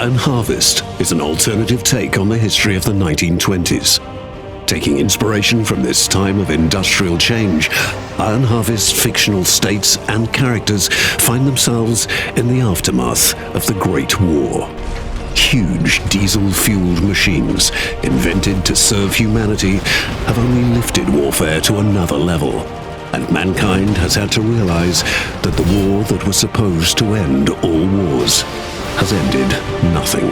Iron Harvest is an alternative take on the history of the 1920s. Taking inspiration from this time of industrial change, Iron Harvest's fictional states and characters find themselves in the aftermath of the Great War. Huge diesel-fueled machines, invented to serve humanity, have only lifted warfare to another level, and mankind has had to realize that the war that was supposed to end all wars has ended nothing.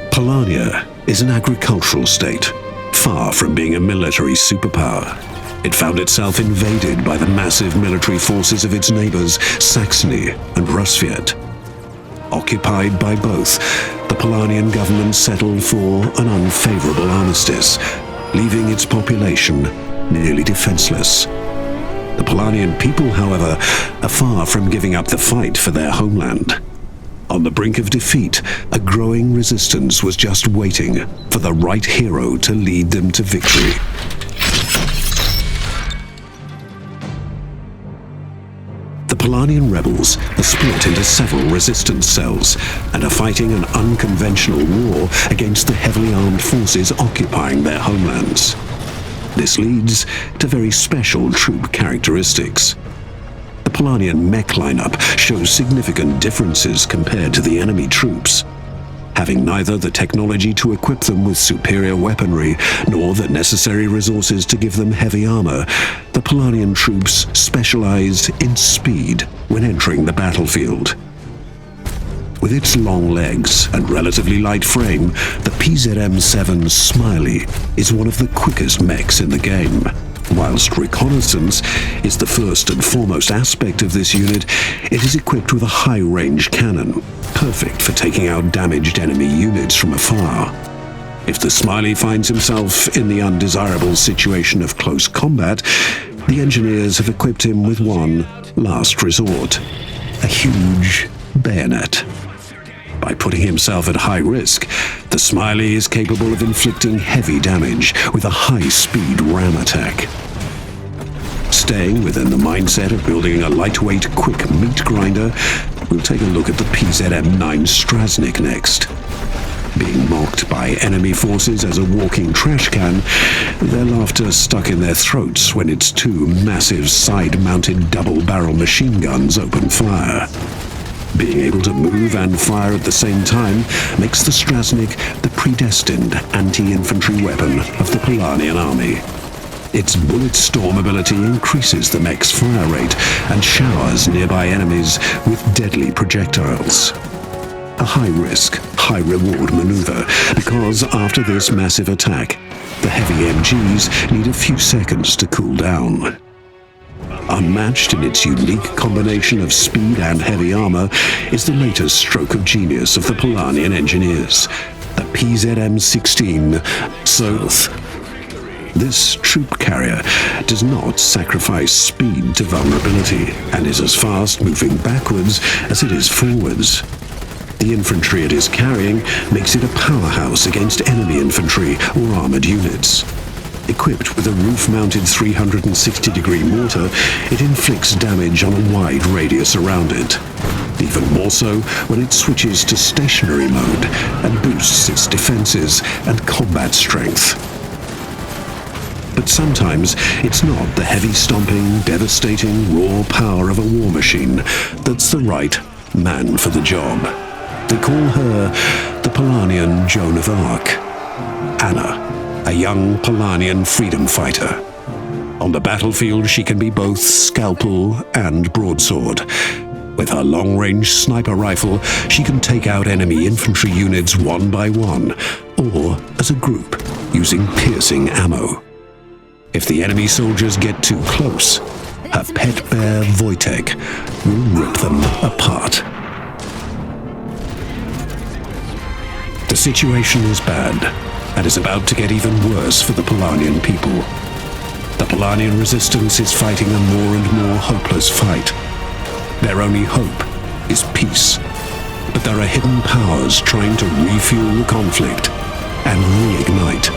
Polania is an agricultural state, far from being a military superpower. It found itself invaded by the massive military forces of its neighbors, Saxony and Rusviet. Occupied by both, the Polanian government settled for an unfavorable armistice, leaving its population nearly defenseless. The Polanian people, however, are far from giving up the fight for their homeland. On the brink of defeat, a growing resistance was just waiting for the right hero to lead them to victory. The Polanian rebels are split into several resistance cells and are fighting an unconventional war against the heavily armed forces occupying their homelands. This leads to very special troop characteristics. The Polanian mech lineup shows significant differences compared to the enemy troops. Having neither the technology to equip them with superior weaponry nor the necessary resources to give them heavy armor, the Polanian troops specialized in speed when entering the battlefield. With its long legs and relatively light frame, the PZM-7 Smiley is one of the quickest mechs in the game. Whilst reconnaissance is the first and foremost aspect of this unit, it is equipped with a high-range cannon, perfect for taking out damaged enemy units from afar. If the Smiley finds himself in the undesirable situation of close combat, the engineers have equipped him with one last resort: a huge bayonet. By putting himself at high risk, the Smiley is capable of inflicting heavy damage with a high-speed ram attack. Staying within the mindset of building a lightweight, quick meat grinder, we'll take a look at the PZM-9 Strasnik next. Being mocked by enemy forces as a walking trash can, their laughter stuck in their throats when its two massive side-mounted double-barrel machine guns open fire. Being able to move and fire at the same time makes the Strasnik the predestined anti-infantry weapon of the Polanian army. Its bullet storm ability increases the mech's fire rate and showers nearby enemies with deadly projectiles. A high-risk, high-reward maneuver, because after this massive attack, the heavy MGs need a few seconds to cool down. Unmatched in its unique combination of speed and heavy armor is the latest stroke of genius of the Polanian engineers, the PZM-16 Soth. This troop carrier does not sacrifice speed to vulnerability and is as fast moving backwards as it is forwards. The infantry it is carrying makes it a powerhouse against enemy infantry or armored units. Equipped with a roof-mounted 360-degree mortar, it inflicts damage on a wide radius around it. Even more so when it switches to stationary mode and boosts its defenses and combat strength. But sometimes it's not the heavy-stomping, devastating, raw power of a war machine that's the right man for the job. They call her the Polanian Joan of Arc, Anna, a young Polanian freedom fighter. On the battlefield, she can be both scalpel and broadsword. With her long-range sniper rifle, she can take out enemy infantry units one by one, or as a group, using piercing ammo. If the enemy soldiers get too close, her pet bear Wojtek will rip them apart. The situation is bad, and is about to get even worse for the Polanian people. The Polanian resistance is fighting a more and more hopeless fight. Their only hope is peace, but there are hidden powers trying to refuel the conflict and reignite